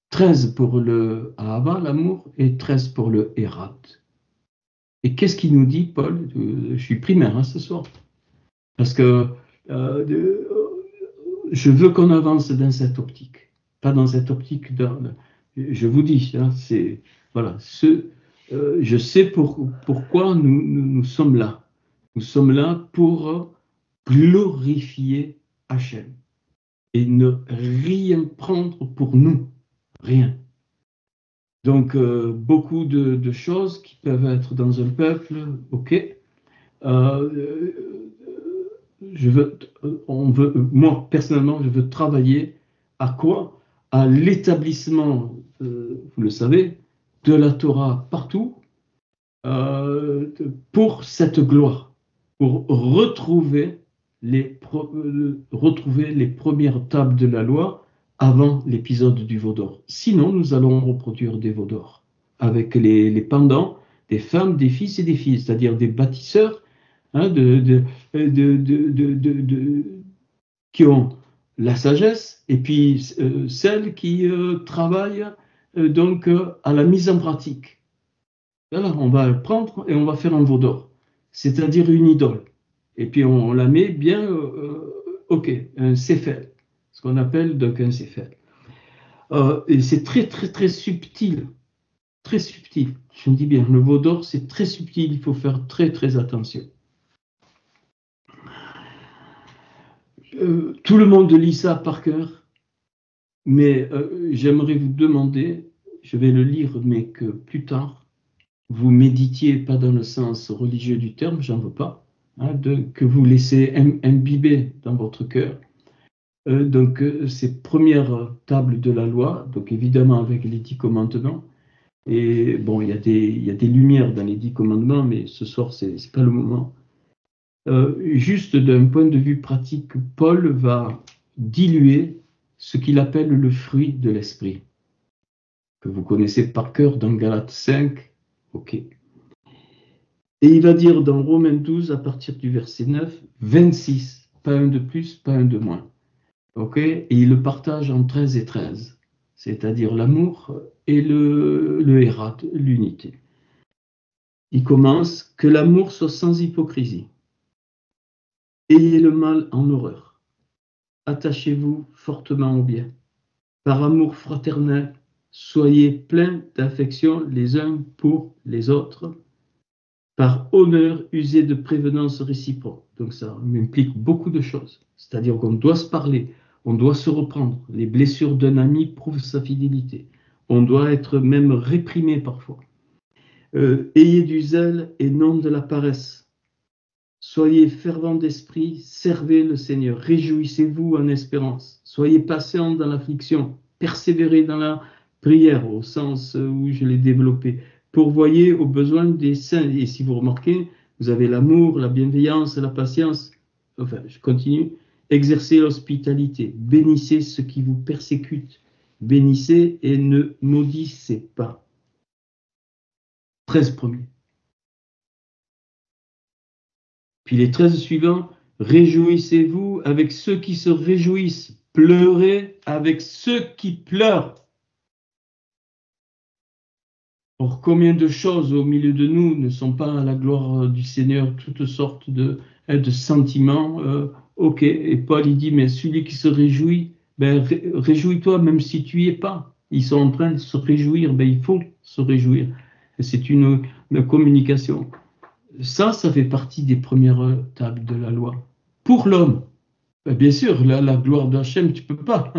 13 pour le Ahava, l'amour, et 13 pour le Hérat. Et qu'est-ce qu'il nous dit, Paul? Je suis primaire ce soir. Parce que je veux qu'on avance dans cette optique. Pas dans cette optique, je vous dis, c'est, voilà, je sais pourquoi nous sommes là. Nous sommes là pour glorifier Hachem et ne rien prendre pour nous, rien. Donc, beaucoup de choses qui peuvent être dans un peuple, ok. Moi, personnellement, je veux travailler à quoi? À l'établissement, vous le savez, de la Torah partout, pour cette gloire, pour retrouver les premières tables de la loi avant l'épisode du veau d'or. Sinon, nous allons reproduire des veaux d'or avec les pendants des femmes, des fils et des filles, c'est-à-dire des bâtisseurs qui ont la sagesse et puis celles qui travaillent donc à la mise en pratique. Là, on va le prendre et on va faire un veau d'or, c'est-à-dire une idole. Et puis on la met bien, ok, un séphel, ce qu'on appelle donc un séphel. Et c'est très très très subtil, très subtil. Je me dis bien, le veau d'or c'est très subtil, il faut faire très très attention. Tout le monde lit ça par cœur, mais j'aimerais vous demander, je vais le lire, mais que plus tard, vous méditiez, pas dans le sens religieux du terme, j'en veux pas, que vous laissez imbiber dans votre cœur. Donc, ces premières tables de la loi, donc évidemment avec les 10 commandements, et bon, il y a des lumières dans les 10 commandements, mais ce soir, c'est pas le moment. Juste d'un point de vue pratique, Paul va diluer ce qu'il appelle le fruit de l'esprit, que vous connaissez par cœur dans Galates 5, ok. Et il va dire dans Romains 12, à partir du verset 9, 26, pas un de plus, pas un de moins, ok. Et il le partage en 13 et 13, c'est-à-dire l'amour et le hérat, l'unité. Il commence, que l'amour soit sans hypocrisie. Ayez le mal en horreur. Attachez-vous fortement au bien. Par amour fraternel, soyez pleins d'affection les uns pour les autres. Par honneur, usez de prévenance réciproque. Donc ça implique beaucoup de choses. C'est-à-dire qu'on doit se parler, on doit se reprendre. Les blessures d'un ami prouvent sa fidélité. On doit être même réprimé parfois. Ayez du zèle et non de la paresse. Soyez fervents d'esprit, servez le Seigneur, réjouissez-vous en espérance, soyez patients dans l'affliction, persévérez dans la prière, au sens où je l'ai développé, pourvoyez aux besoins des saints. Et si vous remarquez, vous avez l'amour, la bienveillance, la patience, enfin, je continue, exercez l'hospitalité, bénissez ceux qui vous persécutent, bénissez et ne maudissez pas. 13 premiers. Puis les 13 suivants, réjouissez-vous avec ceux qui se réjouissent, pleurez avec ceux qui pleurent. Or, combien de choses au milieu de nous ne sont pas à la gloire du Seigneur, toutes sortes de sentiments. Ok, et Paul il dit, mais celui qui se réjouit, ben, réjouis-toi même si tu n'y es pas. Ils sont en train de se réjouir, ben, il faut se réjouir. C'est une communication. Ça fait partie des premières tables de la loi. Pour l'homme, bien sûr, la gloire d'Hachem, tu peux pas,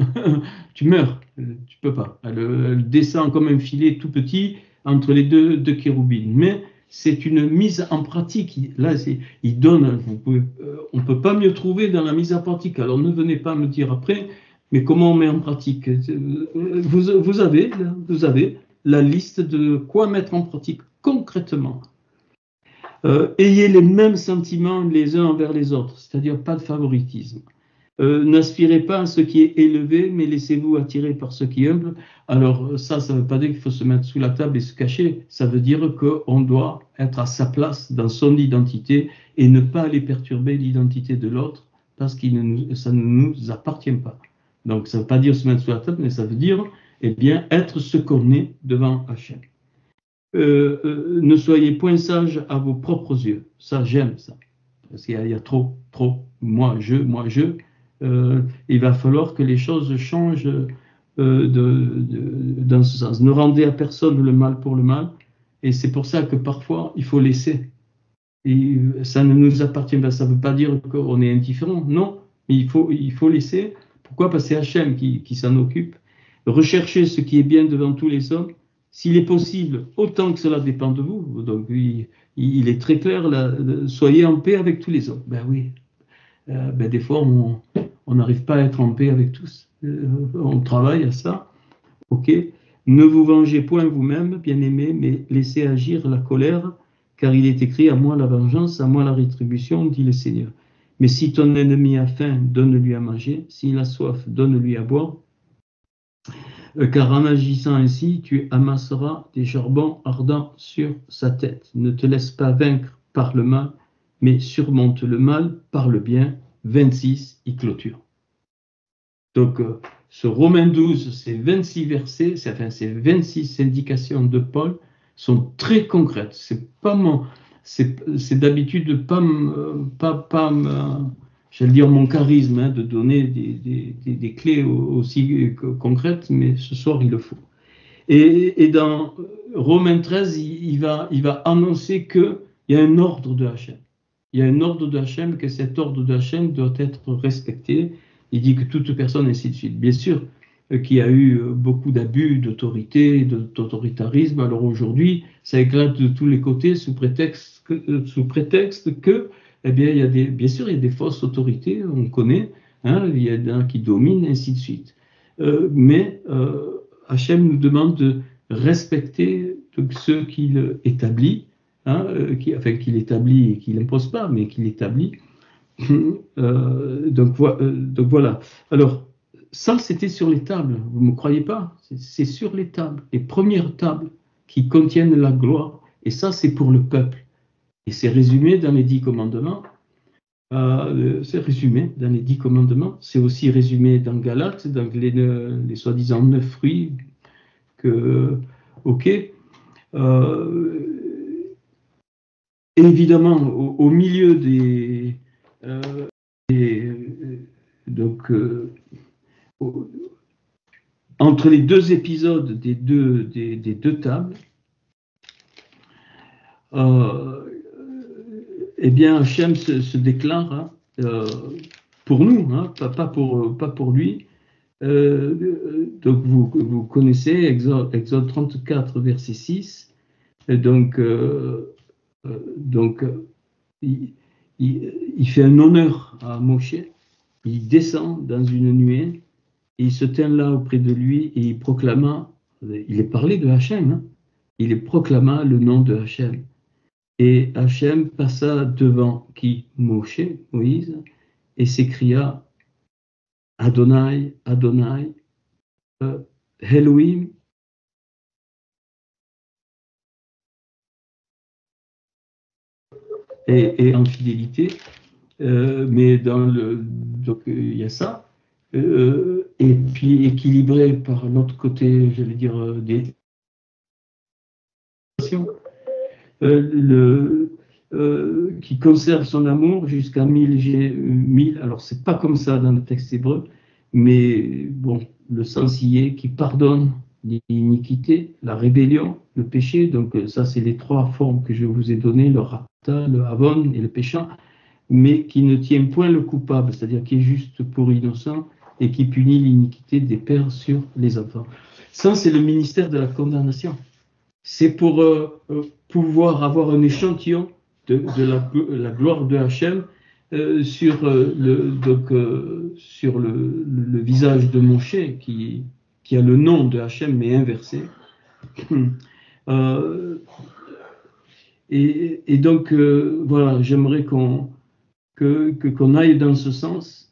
tu meurs. Tu peux pas. Elle descend comme un filet tout petit entre les deux chérubines. Mais c'est une mise en pratique. Là, il donne, on ne peut pas mieux trouver dans la mise en pratique. Alors ne venez pas me dire après, mais comment on met en pratique? Vous avez la liste de quoi mettre en pratique concrètement. Ayez les mêmes sentiments les uns envers les autres, c'est-à-dire pas de favoritisme. N'aspirez pas à ce qui est élevé, mais laissez-vous attirer par ce qui est humble. Alors ça ne veut pas dire qu'il faut se mettre sous la table et se cacher. Ça veut dire qu'on doit être à sa place dans son identité et ne pas aller perturber l'identité de l'autre parce que ça ne nous appartient pas. Donc ça ne veut pas dire se mettre sous la table, mais ça veut dire être ce qu'on est devant Hachem. Ne soyez point sage à vos propres yeux. Ça, j'aime ça. Parce qu'il y a trop. Moi, je. Il va falloir que les choses changent dans ce sens. Ne rendez à personne le mal pour le mal. Et c'est pour ça que parfois, il faut laisser. Et ça ne nous appartient pas. Ça ne veut pas dire qu'on est indifférent. Non, mais il faut laisser. Pourquoi? Parce que c'est Hachem qui s'en occupe. Recherchez ce qui est bien devant tous les hommes. S'il est possible, autant que cela dépend de vous. Donc, il est très clair, là, soyez en paix avec tous les hommes. Ben oui. Des fois, on n'arrive pas à être en paix avec tous. On travaille à ça. Ok. Ne vous vengez point vous-même, bien-aimés, mais laissez agir la colère, car il est écrit: à moi la vengeance, à moi la rétribution, dit le Seigneur. Mais si ton ennemi a faim, donne-lui à manger. S'il a soif, donne-lui à boire. Car en agissant ainsi, tu amasseras des charbons ardents sur sa tête. Ne te laisse pas vaincre par le mal, mais surmonte le mal par le bien. 26, il clôture. Donc, ce Romains 12, ces 26 versets, ces 26 indications de Paul sont très concrètes. C'est d'habitude pas j'allais dire mon charisme, de donner des clés aussi concrètes, mais ce soir il le faut. Et dans Romains 13, il va annoncer qu'il y a un ordre de Hachem. Il y a un ordre de Hachem, que cet ordre de Hachem doit être respecté. Il dit que toute personne, ainsi de suite. Bien sûr qu'il y a eu beaucoup d'abus d'autorité, d'autoritarisme. Alors aujourd'hui, ça éclate de tous les côtés sous prétexte que bien sûr, il y a des fausses autorités, on connaît, il y en a qui dominent, ainsi de suite. Mais Hachem nous demande de respecter ceux qu'il établit, qu'il établit et qu'il n'impose pas, mais qu'il établit. Donc voilà. Alors, ça, c'était sur les tables. Vous ne me croyez pas? C'est sur les tables, les premières tables qui contiennent la gloire. Et ça, c'est pour le peuple. Et c'est résumé dans les 10 commandements. C'est résumé dans les 10 commandements. C'est aussi résumé dans Galates, dans les soi-disant 9 fruits. Évidemment, au milieu entre les deux épisodes des deux tables, Hachem se déclare pour nous, pas pour lui. Donc vous connaissez Exode 34, verset 6. Il fait un honneur à Moshe. Il descend dans une nuée, et il se tient là auprès de lui et il proclama, il est parlé de Hachem, il proclama le nom de Hachem. Et Hachem passa devant Moïse, et s'écria: Adonai, Adonai, Elohim, et en fidélité. Mais donc il y a ça. Et puis équilibré par l'autre côté, j'allais dire, des qui conserve son amour jusqu'à 1000. Alors c'est pas comme ça dans le texte hébreu, mais bon, le sens y est, qui pardonne l'iniquité, la rébellion, le péché. Donc ça, c'est les 3 formes que je vous ai données: le rata, le avon et le péchant, mais qui ne tient point le coupable, c'est-à-dire qui est juste pour innocent, et qui punit l'iniquité des pères sur les enfants. Ça, c'est le ministère de la condamnation. C'est pour pouvoir avoir un échantillon de la gloire de Hachem sur le visage de Moshe qui a le nom de Hachem mais inversé. Et donc, voilà, j'aimerais qu'on aille dans ce sens.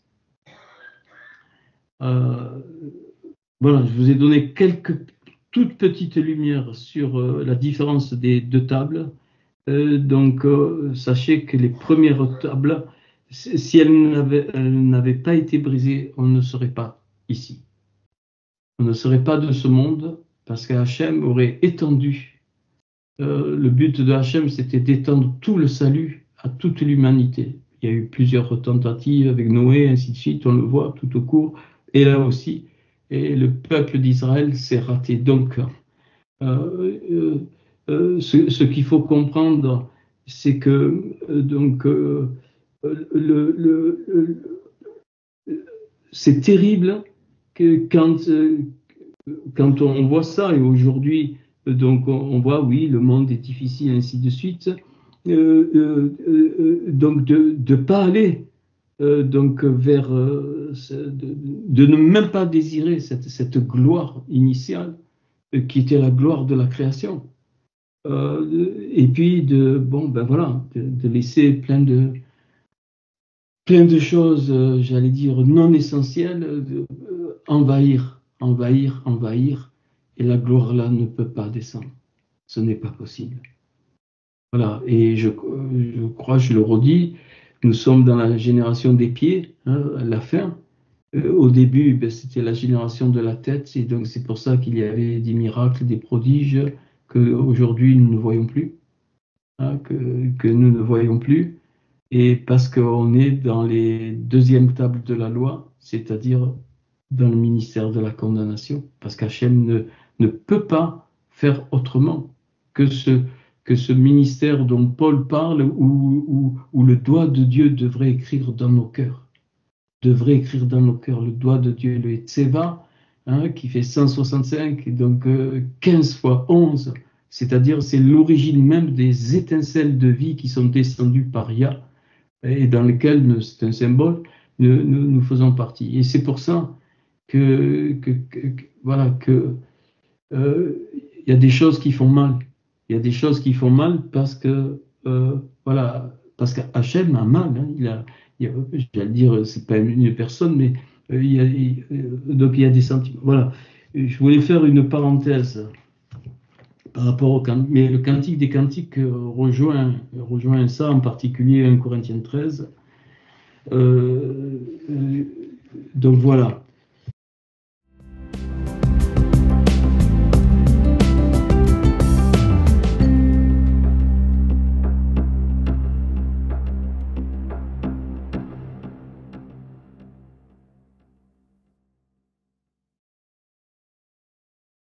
Voilà, je vous ai donné quelques toutes petites lumières sur la différence des deux tables. Donc, sachez que les premières tables, si elles n'avaient pas été brisées, on ne serait pas ici. On ne serait pas de ce monde, parce qu'Hachem aurait étendu. Le but de Hachem, c'était d'étendre tout le salut à toute l'humanité. Il y a eu plusieurs tentatives avec Noé, ainsi de suite, on le voit tout au cours. Et là aussi, et le peuple d'Israël s'est raté. Donc, ce qu'il faut comprendre, c'est que c'est terrible que quand on voit ça, et aujourd'hui, donc on voit, oui, le monde est difficile, ainsi de suite, donc de pas aller donc vers, de ne même pas désirer cette gloire initiale qui était la gloire de la création. Et puis de laisser plein de choses, j'allais dire, non essentielles, envahir, et la gloire là ne peut pas descendre. Ce n'est pas possible. Voilà, et je crois, je le redis, nous sommes dans la génération des pieds, à la fin. Au début, c'était la génération de la tête, et donc c'est pour ça qu'il y avait des miracles, des prodiges, qu'aujourd'hui nous ne voyons plus, que nous ne voyons plus, et parce qu'on est dans les deuxièmes tables de la loi, c'est-à-dire dans le ministère de la condamnation, parce qu'Hachem ne peut pas faire autrement que ce ministère dont Paul parle, où le doigt de Dieu devrait écrire dans nos cœurs. Devrait écrire dans nos cœurs le doigt de Dieu, le Tseva, qui fait 165, donc 15 fois 11, c'est-à-dire c'est l'origine même des étincelles de vie qui sont descendues par Yah, et dans lesquelles, c'est un symbole, nous faisons partie. Et c'est pour ça que y a des choses qui font mal. Il y a des choses qui font mal parce que parce qu'Hachem a mal. J'allais dire, c'est pas une personne, mais donc il y a des sentiments. Voilà. Je voulais faire une parenthèse par rapport au cantique, mais le cantique des cantiques rejoint ça, en particulier 1 Corinthiens 13. Donc voilà.